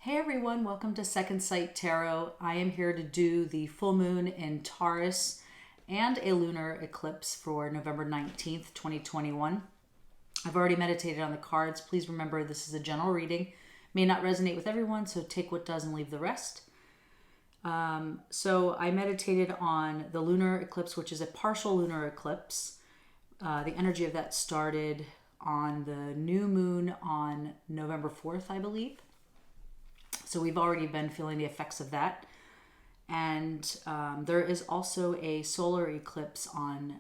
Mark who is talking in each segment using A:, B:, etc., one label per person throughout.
A: Hey everyone, welcome to Second Sight Tarot. I am here to do the full moon in Taurus and a lunar eclipse for November 19th, 2021. I've already meditated on the cards. Please remember this is a general reading. May not resonate with everyone, so take what does and leave the rest. So I meditated on the lunar eclipse, which is a partial lunar eclipse. The energy of that started on the new moon on November 4th, I believe. So we've already been feeling the effects of that. And there is also a solar eclipse on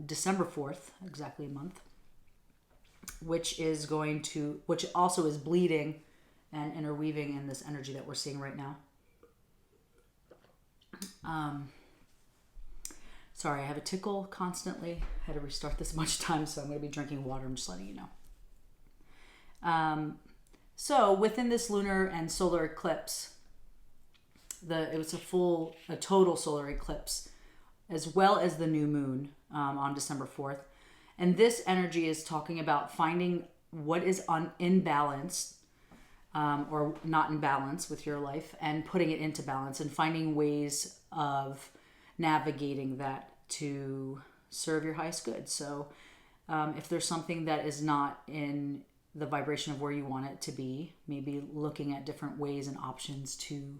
A: December 4th, exactly a month, which also is bleeding and interweaving in this energy that we're seeing right now. Sorry, I have a tickle constantly. I had to restart this a bunch of times, so I'm going to be drinking water. I'm just letting you know. So within this lunar and solar eclipse, it was a total solar eclipse, as well as the new moon on December 4th. And this energy is talking about finding what is in balance or not in balance with your life and putting it into balance and finding ways of navigating that to serve your highest good. So if there's something that is not in the vibration of where you want it to be, maybe looking at different ways and options to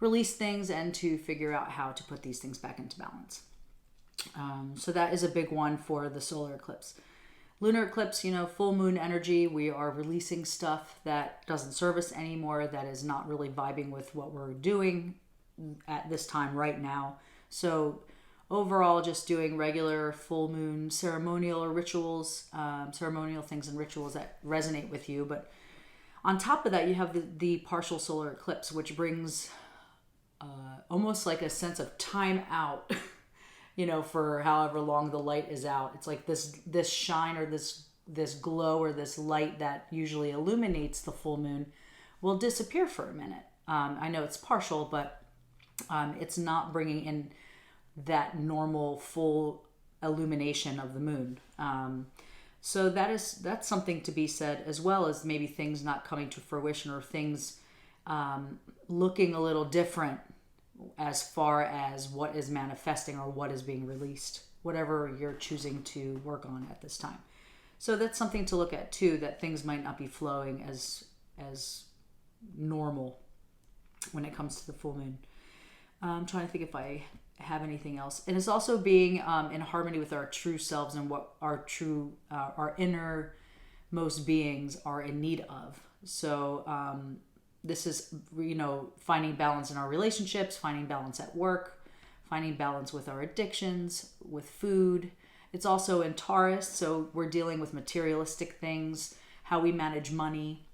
A: release things and to figure out how to put these things back into balance. So that is a big one for the solar eclipse. Lunar eclipse, full moon energy. We are releasing stuff that doesn't serve us anymore, that is not really vibing with what we're doing at this time right now. So overall, just doing regular full moon ceremonial or rituals, ceremonial things and rituals that resonate with you. But on top of that, you have the partial solar eclipse, which brings almost like a sense of time out, for however long the light is out. It's like this shine or this glow or this light that usually illuminates the full moon will disappear for a minute. I know it's partial, but it's not bringing in that normal full illumination of the moon. So that's something to be said, as well as maybe things not coming to fruition or things looking a little different as far as what is manifesting or what is being released, whatever you're choosing to work on at this time. So that's something to look at too, that things might not be flowing as normal when it comes to the full moon. I'm trying to think if I have anything else. And it's also being in harmony with our true selves and what our innermost beings are in need of. So this is, finding balance in our relationships, finding balance at work, finding balance with our addictions, with food. It's also in Taurus, so we're dealing with materialistic things, how we manage money,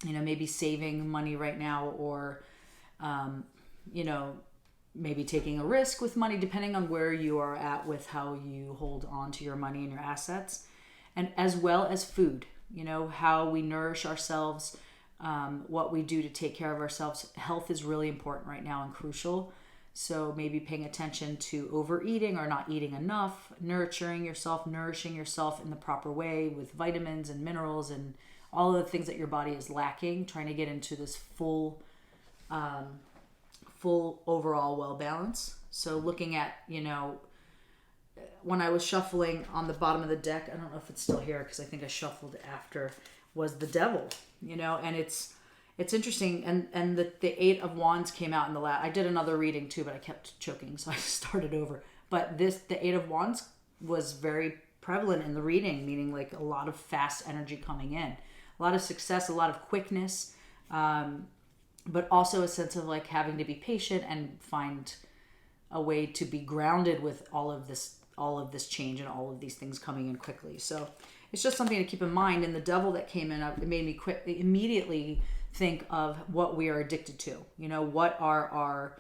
A: maybe saving money right now, or, maybe taking a risk with money, depending on where you are at with how you hold on to your money and your assets, and as well as food, how we nourish ourselves, what we do to take care of ourselves. Health is really important right now and crucial. So maybe paying attention to overeating or not eating enough, nourishing yourself in the proper way with vitamins and minerals and all of the things that your body is lacking, trying to get into this full overall well balance. So looking at, when I was shuffling on the bottom of the deck, I don't know if it's still here because I think I shuffled it after, was the devil, and it's interesting. And the Eight of Wands came out in the last, I did another reading too, but I kept choking, so I started over. But the Eight of Wands was very prevalent in the reading, meaning like a lot of fast energy coming in, a lot of success, a lot of quickness, but also a sense of like having to be patient and find a way to be grounded with all of this change and all of these things coming in quickly. So it's just something to keep in mind. And the devil that came in, it made me immediately think of what we are addicted to. What are our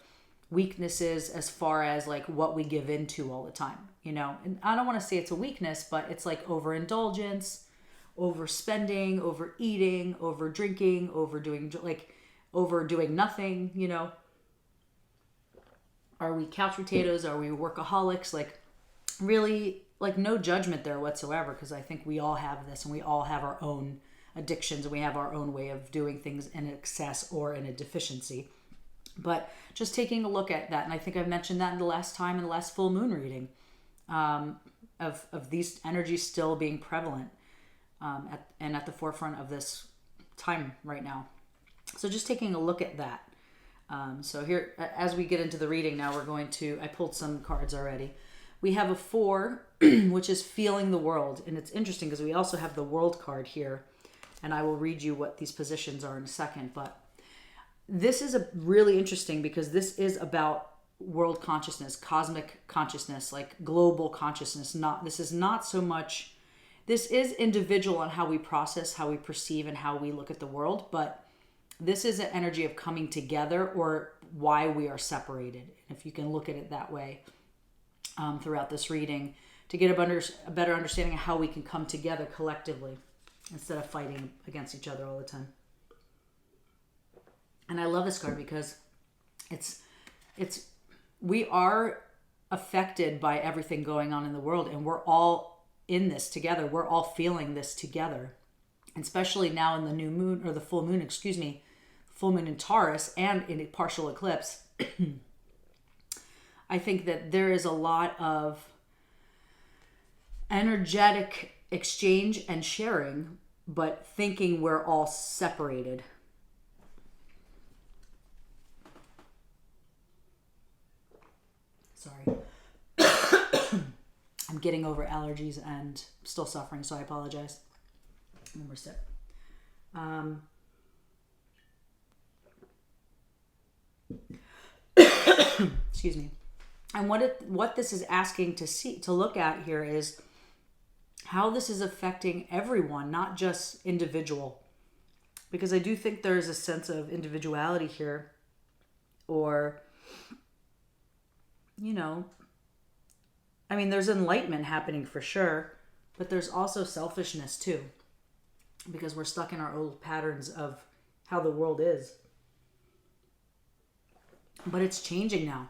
A: weaknesses as far as like what we give into all the time, and I don't want to say it's a weakness, but it's like overindulgence, overspending, overeating, over drinking, overdoing nothing. Are we couch potatoes? Are we workaholics? Like really, like no judgment there whatsoever, because I think we all have this and we all have our own addictions, and we have our own way of doing things in excess or in a deficiency. But just taking a look at that, and I think I've mentioned that in the last full moon reading, of these energies still being prevalent at the forefront of this time right now. So just taking a look at that. So here, as we get into the reading now, I pulled some cards already. We have a 4, which is feeling the world. And it's interesting because we also have the world card here. And I will read you what these positions are in a second. But this is really interesting because this is about world consciousness, cosmic consciousness, like global consciousness. This is individual on how we process, how we perceive, and how we look at the world. But this is an energy of coming together, or why we are separated, if you can look at it that way, throughout this reading, to get a better understanding of how we can come together collectively instead of fighting against each other all the time. And I love this card because we are affected by everything going on in the world, and we're all in this together. We're all feeling this together, especially now in the new moon, or the full moon, full moon in Taurus and in a partial eclipse. I think that there is a lot of energetic exchange and sharing, but thinking we're all separated. Sorry. I'm getting over allergies and still suffering, so I apologize. One more sip. Excuse me. And what this is asking to look at here is how this is affecting everyone, not just individual. Because I do think there is a sense of individuality here, or, there's enlightenment happening for sure, but there's also selfishness too, because we're stuck in our old patterns of how the world is. But it's changing now.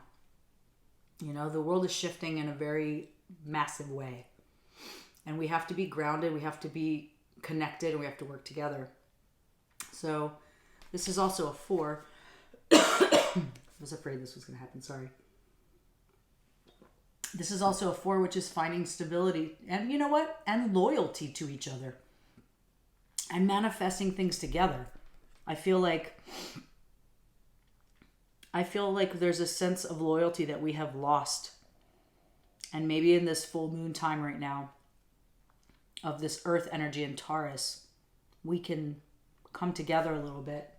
A: The world is shifting in a very massive way. And we have to be grounded, we have to be connected, and we have to work together. So this is also a 4. I was afraid this was going to happen, sorry. This is also a 4, which is finding stability and, and loyalty to each other. And manifesting things together. I feel like there's a sense of loyalty that we have lost. And maybe in this full moon time right now, of this earth energy in Taurus, we can come together a little bit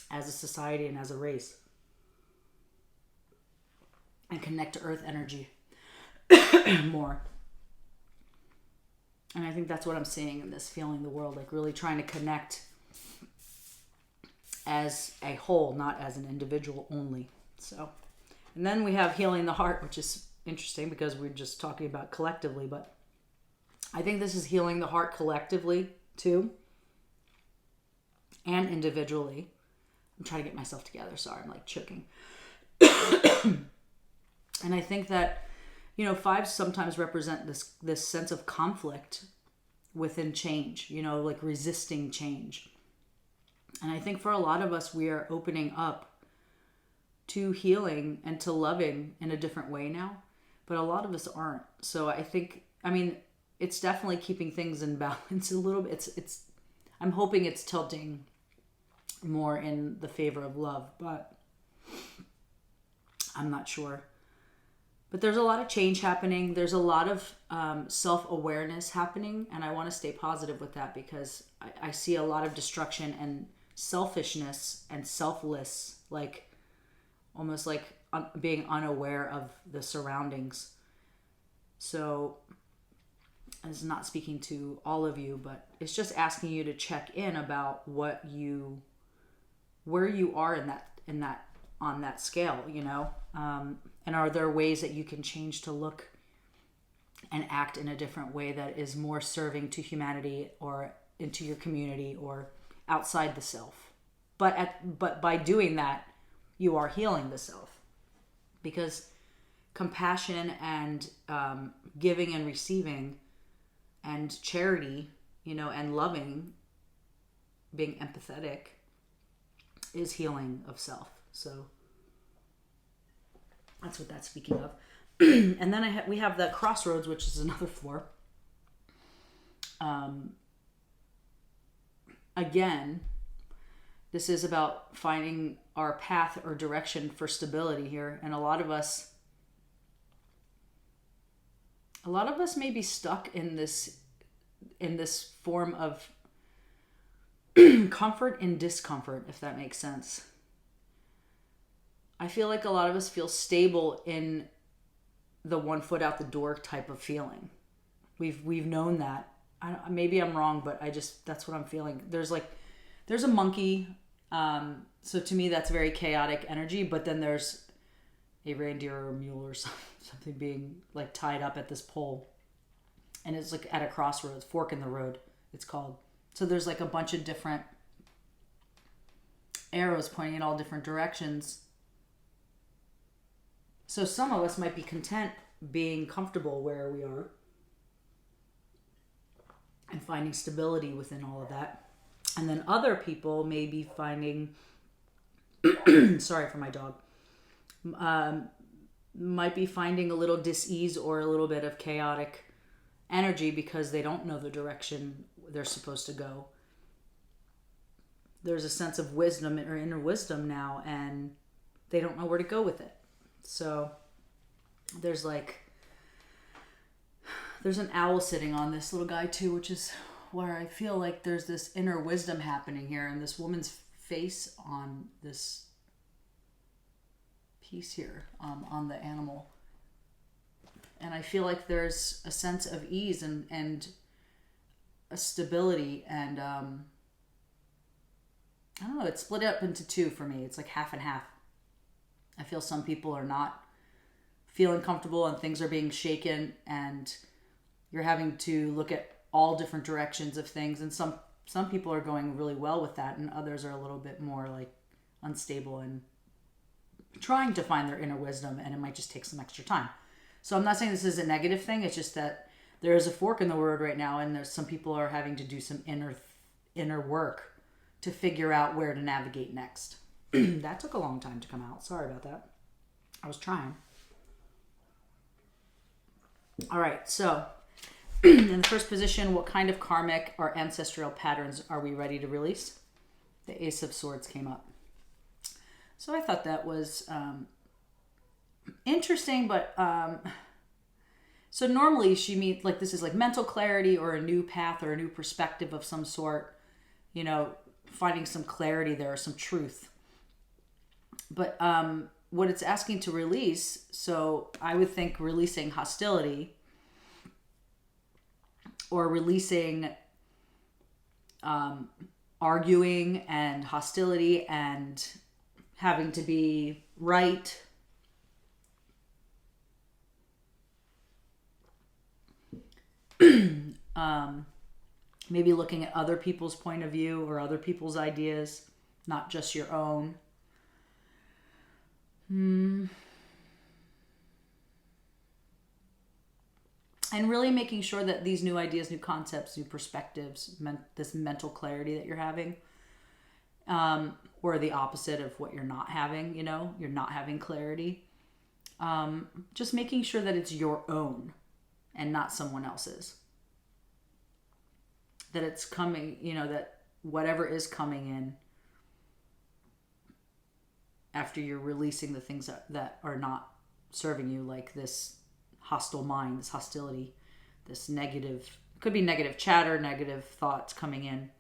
A: as a society and as a race. And connect to earth energy more. And I think that's what I'm seeing in this, feeling the world, like really trying to connect as a whole, not as an individual only. So, and then we have healing the heart, which is interesting because we're just talking about collectively, but I think this is healing the heart collectively too, and individually. I'm trying to get myself together. Sorry, I'm like choking. And I think that, 5s sometimes represent this sense of conflict within change, like resisting change. And I think for a lot of us, we are opening up to healing and to loving in a different way now. But a lot of us aren't. So I think, it's definitely keeping things in balance a little bit. I'm hoping it's tilting more in the favor of love, but I'm not sure. But there's a lot of change happening. There's a lot of self-awareness happening. And I want to stay positive with that because I see a lot of destruction and selfishness and selfless, like almost like being unaware of the surroundings. So it's not speaking to all of you, but it's just asking you to check in about where you are in that on that scale, and are there ways that you can change to look and act in a different way that is more serving to humanity or into your community or outside the self. But by doing that, you are healing the self, because compassion and giving and receiving and charity, and loving being empathetic is healing of self. So that's what that's speaking of. And then we have the crossroads, which is another floor. Again, this is about finding our path or direction for stability here. And a lot of us may be stuck in this form of comfort and discomfort, if that makes sense. I feel like a lot of us feel stable in the one foot out the door type of feeling. We've known that. Maybe I'm wrong, but that's what I'm feeling. There's a monkey. So to me, that's very chaotic energy. But then there's a reindeer or a mule or something being like tied up at this pole, and it's like at a crossroads, fork in the road. It's called. So there's like a bunch of different arrows pointing in all different directions. So some of us might be content being comfortable where we are and finding stability within all of that. And then other people may be finding, sorry for my dog, might be finding a little dis-ease or a little bit of chaotic energy because they don't know the direction they're supposed to go. There's a sense of wisdom or inner wisdom now, and they don't know where to go with it. So there's an owl sitting on this little guy too, which is where I feel like there's this inner wisdom happening here, and this woman's face on this piece here, on the animal. And I feel like there's a sense of ease and a stability, and I don't know, it's split up into two for me. It's like half and half. I feel some people are not feeling comfortable and things are being shaken, and you're having to look at all different directions of things, and some people are going really well with that, and others are a little bit more like unstable and trying to find their inner wisdom, and it might just take some extra time. So I'm not saying this is a negative thing. It's just that there is a fork in the road right now, and there's some people are having to do some inner work to figure out where to navigate next. That took a long time to come out. Sorry about that. I was trying. All right, so in the first position, what kind of karmic or ancestral patterns are we ready to release? The Ace of Swords came up. So I thought that was interesting, but so normally she means like this is like mental clarity or a new path or a new perspective of some sort, finding some clarity there or some truth. But what it's asking to release, so I would think releasing hostility or releasing arguing and hostility and having to be right. Maybe looking at other people's point of view or other people's ideas, not just your own. And really making sure that these new ideas, new concepts, new perspectives, this mental clarity that you're having, or the opposite of what you're not having, you're not having clarity. Just making sure that it's your own and not someone else's. That it's coming, that whatever is coming in after you're releasing the things that are not serving you, like this hostile mind, this hostility, this negative, could be negative chatter, negative thoughts coming in,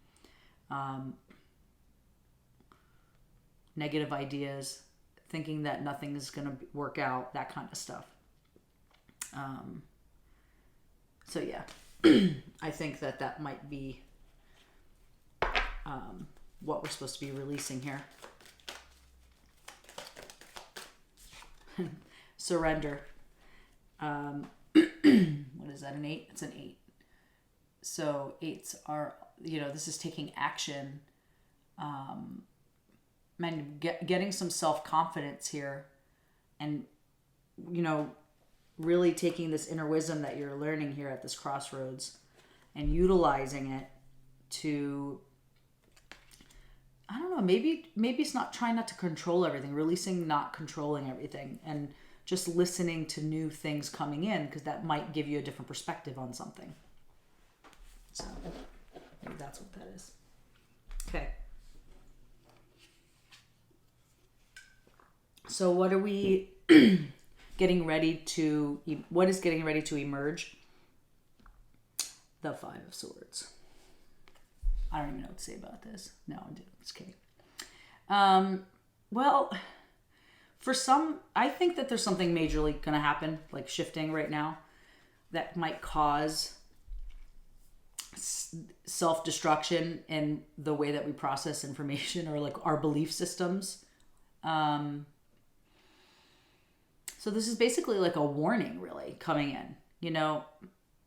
A: negative ideas, thinking that nothing is going to work out, that kind of stuff. So yeah, I think that might be what we're supposed to be releasing here. Surrender. What is that, an 8? It's an 8. So 8s are, this is taking action, and getting some self-confidence here, and, really taking this inner wisdom that you're learning here at this crossroads and utilizing it to I don't know, maybe it's not trying not to control everything, releasing not controlling everything, and just listening to new things coming in, because that might give you a different perspective on something. So maybe that's what that is. Okay. So what are we getting ready to, what is getting ready to emerge? The Five of Swords. I don't even know what to say about this. No, I'm just kidding. Well, for some, I think that there's something majorly going to happen, like shifting right now, that might cause self-destruction in the way that we process information, or like our belief systems. So this is basically like a warning, really, coming in. You know,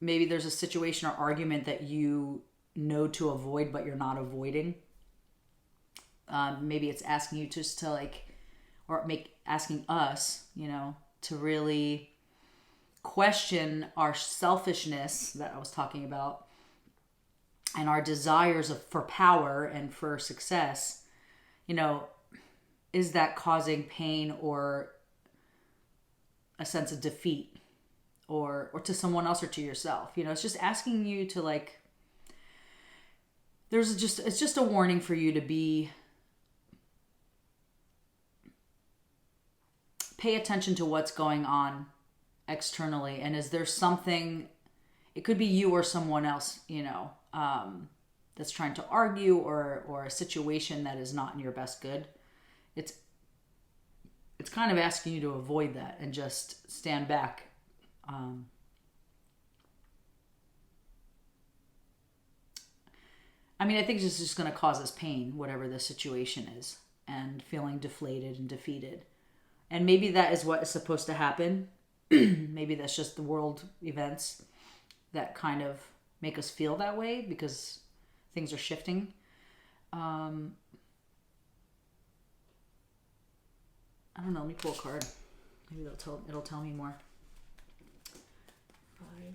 A: maybe there's a situation or argument that you know to avoid, but you're not avoiding. Maybe it's asking you just to like, or asking us, you know, to really question our selfishness that I was talking about, and our desires for power and for success. You know, is that causing pain or a sense of defeat, or to someone else or to yourself? You know, it's just asking you to like, it's just a warning for you to pay attention to what's going on externally. And is there something, it could be you or someone else, you know, that's trying to argue, or a situation that is not in your best good. It's kind of asking you to avoid that and just stand back. I mean, I think it's just going to cause us pain, whatever the situation is, and feeling deflated and defeated. And maybe that is what is supposed to happen. Maybe that's just the world events that kind of make us feel that way, because things are shifting. I don't know. Let me pull a card. Maybe it'll tell me more. Five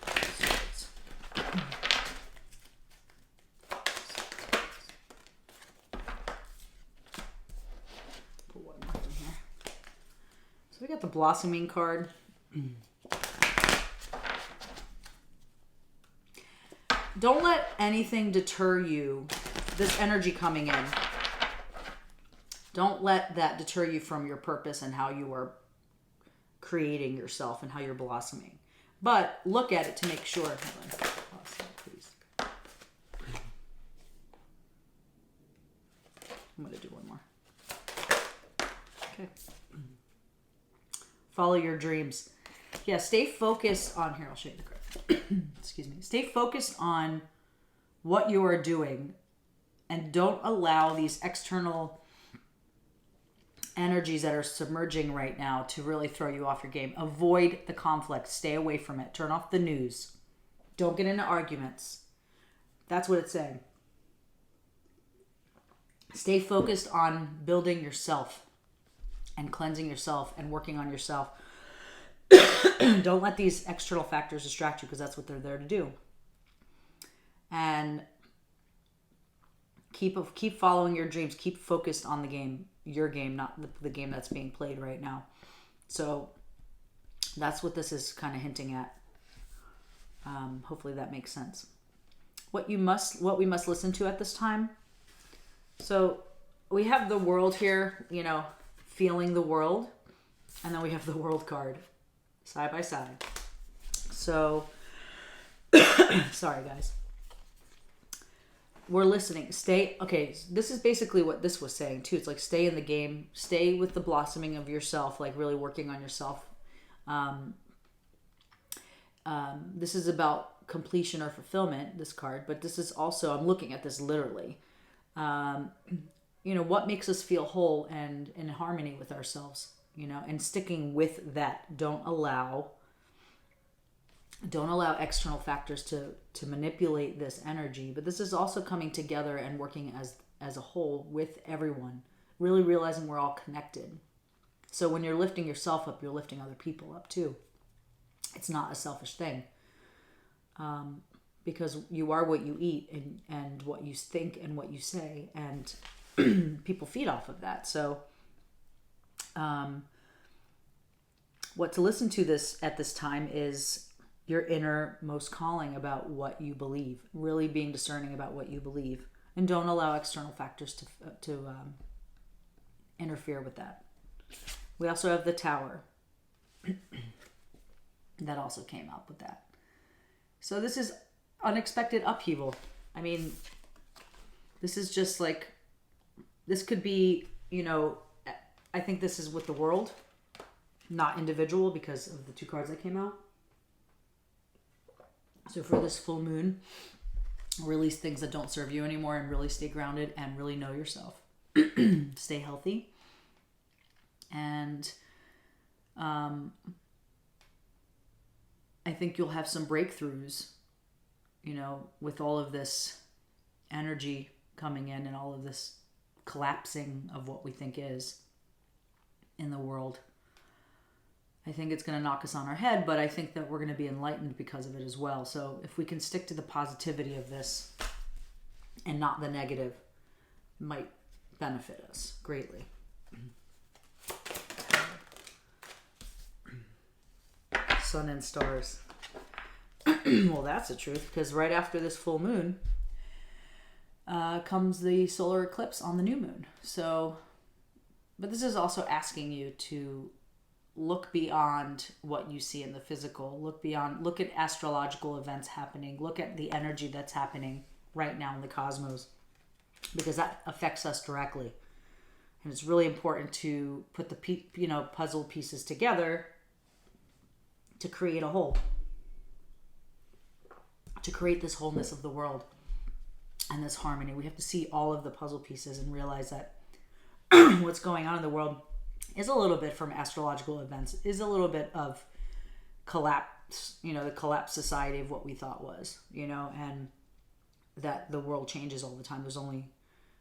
A: of Swords. Pull one more from here. So we got the Blossoming card. Don't let anything deter you. This energy coming in. Don't let that deter you from your purpose and how you are creating yourself and how you're blossoming. But look at it to make sure. Hold on. Blossom, please. I'm going to do one more. Okay. Follow your dreams. Yeah, stay focused on, here, I'll show you the card. Excuse me. Stay focused on what you are doing, and don't allow these external energies that are submerging right now to really throw you off your game. Avoid the conflict. Stay away from it. Turn off the news. Don't get into arguments. That's what it's saying. Stay focused on building yourself and cleansing yourself and working on yourself. Don't let these external factors distract you, because that's what they're there to do. And keep following your dreams. Keep focused on the game, your game, not the game that's being played right now. So that's what this is kind of hinting at. Hopefully that makes sense. What we must listen to at this time. So we have the world here, you know, feeling the world, and then we have the world card side by side. So sorry guys. We're listening. Okay, this is basically what this was saying too. It's like, stay in the game, stay with the blossoming of yourself, like really working on yourself. This is about completion or fulfillment, this card, but this is also, I'm looking at this literally. You know, what makes us feel whole and in harmony with ourselves, you know, and sticking with that. Don't allow external factors to manipulate this energy. But this is also coming together and working as a whole with everyone, really realizing we're all connected. So when you're lifting yourself up, you're lifting other people up too. It's not a selfish thing, because you are what you eat, and what you think and what you say. And people feed off of that. So what to listen to this at this time is your innermost calling about what you believe, really being discerning about what you believe, and don't allow external factors to interfere with that. We also have the Tower. That also came up with that. So this is unexpected upheaval. I mean, this is just like, this could be, I think this is with the world, not individual, because of the two cards that came out. So for this full moon, release things that don't serve you anymore and really stay grounded and really know yourself. Stay healthy. And I think you'll have some breakthroughs, with all of this energy coming in and all of this collapsing of what we think is in the world. I think it's going to knock us on our head, but I think that we're going to be enlightened because of it as well. So if we can stick to the positivity of this and not the negative, it might benefit us greatly. Sun and stars. Well, that's the truth, because right after this full moon comes the solar eclipse on the new moon. So, but this is also asking you to look beyond what you see in the physical. Look at astrological events happening. Look at the energy that's happening right now in the cosmos, because that affects us directly. And it's really important to put the puzzle pieces together to create a whole, to create this wholeness of the world and this harmony. We have to see all of the puzzle pieces and realize that what's going on in the world is a little bit from astrological events, is a little bit of collapse, the collapsed society of what we thought was, and that the world changes all the time.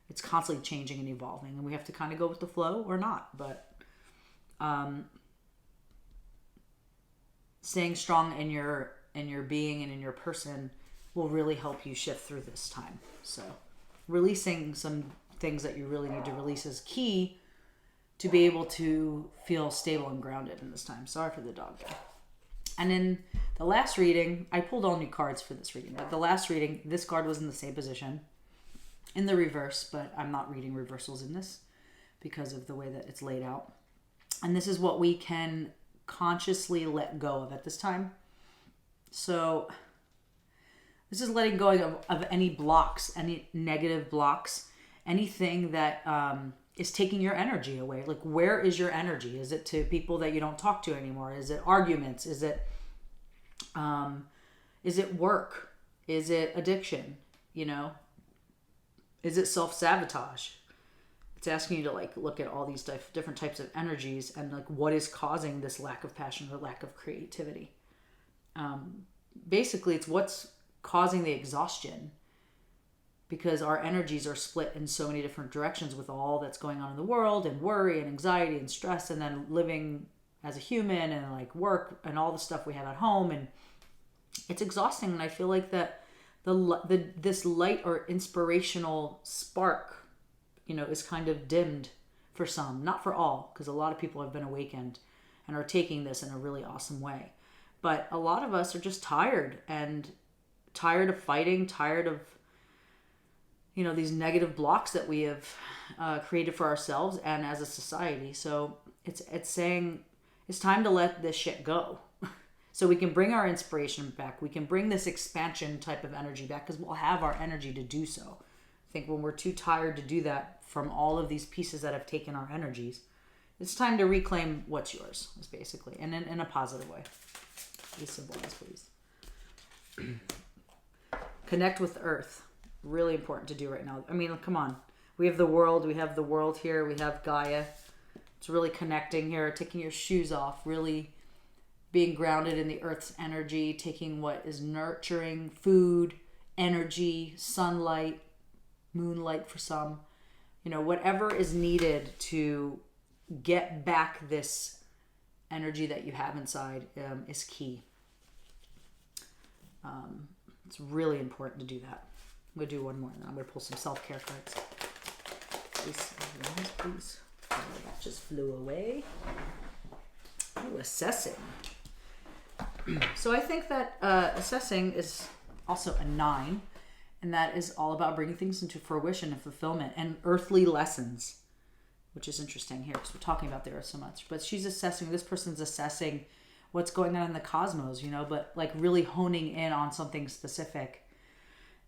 A: It's constantly changing and evolving, and we have to kind of go with the flow or not. But staying strong in your being and in your person will really help you shift through this time. So releasing some things that you really need to release is key to be able to feel stable and grounded in this time. Sorry for the dog there. And in the last reading, I pulled all new cards for this reading, but the last reading, this card was in the same position in the reverse, but I'm not reading reversals in this because of the way that it's laid out. And this is what we can consciously let go of at this time. So this is letting go of any blocks, any negative blocks, anything that is taking your energy away. Like, where is your energy? Is it to people that you don't talk to anymore? Is it arguments? Is it work? Is it addiction? Is it self-sabotage? It's asking you to look at all these different types of energies and what is causing this lack of passion or lack of creativity. Basically, it's what's causing the exhaustion, because our energies are split in so many different directions with all that's going on in the world, and worry and anxiety and stress, and then living as a human and work and all the stuff we have at home, and it's exhausting. And I feel like that this light or inspirational spark, is kind of dimmed for some, not for all, because a lot of people have been awakened and are taking this in a really awesome way. But a lot of us are just tired of fighting, tired of these negative blocks that we have created for ourselves and as a society. So it's saying it's time to let this shit go. So we can bring our inspiration back. We can bring this expansion type of energy back, because we'll have our energy to do so. I think when we're too tired to do that from all of these pieces that have taken our energies, it's time to reclaim what's yours, is basically, and in a positive way. Please symbolize, please. Connect with Earth. Really important to do right now. I mean, come on. We have the world here. We have Gaia. It's really connecting here, taking your shoes off, really being grounded in the Earth's energy, taking what is nurturing, food, energy, sunlight, moonlight for some, whatever is needed to get back this energy that you have inside is key. It's really important to do that. I'm going to do one more, and then I'm going to pull some self-care cards. please. Oh, that just flew away. Ooh, assessing. So I think that assessing is also a 9, and that is all about bringing things into fruition and fulfillment and earthly lessons, which is interesting here because we're talking about the earth so much. But this person's assessing what's going on in the cosmos, you know, but like really honing in on something specific.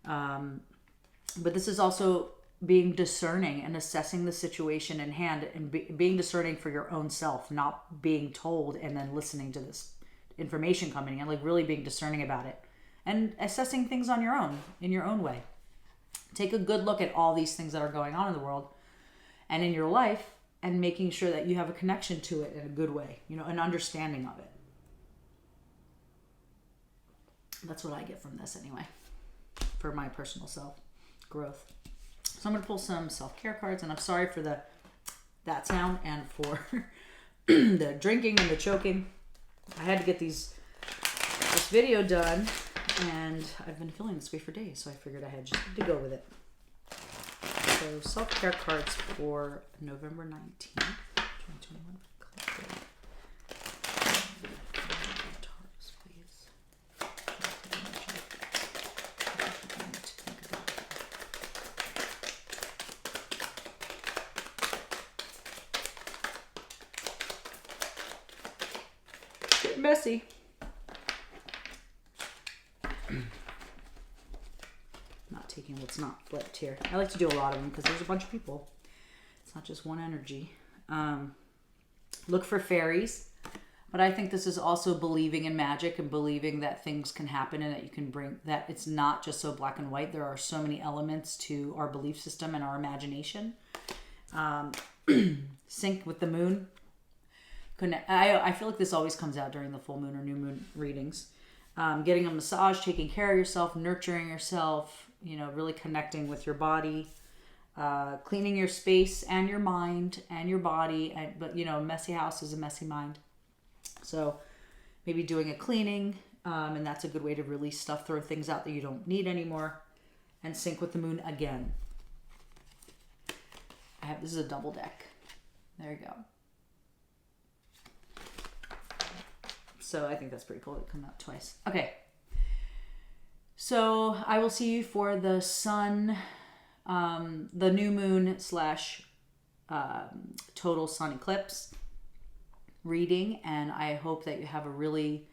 A: But this is also being discerning and assessing the situation in hand and being discerning for your own self, not being told and then listening to this information coming in, like really being discerning about it and assessing things on your own, in your own way. Take a good look at all these things that are going on in the world and in your life and making sure that you have a connection to it in a good way, you know, an understanding of it. That's what I get from this anyway, for my personal self growth. So I'm going to pull some self-care cards, and I'm sorry for that sound and for the drinking and the choking. I had to get this video done, and I've been feeling this way for days, so I figured I had just to go with it. So self-care cards for November 19th, 2021. Messy. Not taking what's not flipped here. I like to do a lot of them because there's a bunch of people. It's not just one energy. Look for fairies. But I think this is also believing in magic and believing that things can happen and that you can that it's not just so black and white. There are so many elements to our belief system and our imagination. Sync with the moon. I feel like this always comes out during the full moon or new moon readings. Getting a massage, taking care of yourself, nurturing yourself, you know, really connecting with your body, cleaning your space and your mind and your body. But, you know, a messy house is a messy mind. So maybe doing a cleaning, and that's a good way to release stuff, throw things out that you don't need anymore, and sync with the moon again. This is a double deck. There you go. So I think that's pretty cool. It come out twice. Okay. So I will see you for the sun, the new moon / total sun eclipse reading. And I hope that you have a really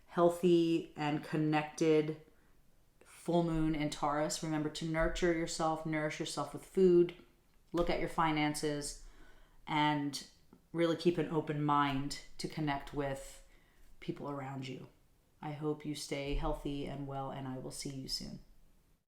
A: healthy and connected full moon in Taurus. Remember to nurture yourself, nourish yourself with food, look at your finances, and really keep an open mind to connect with people around you. I hope you stay healthy and well, and I will see you soon.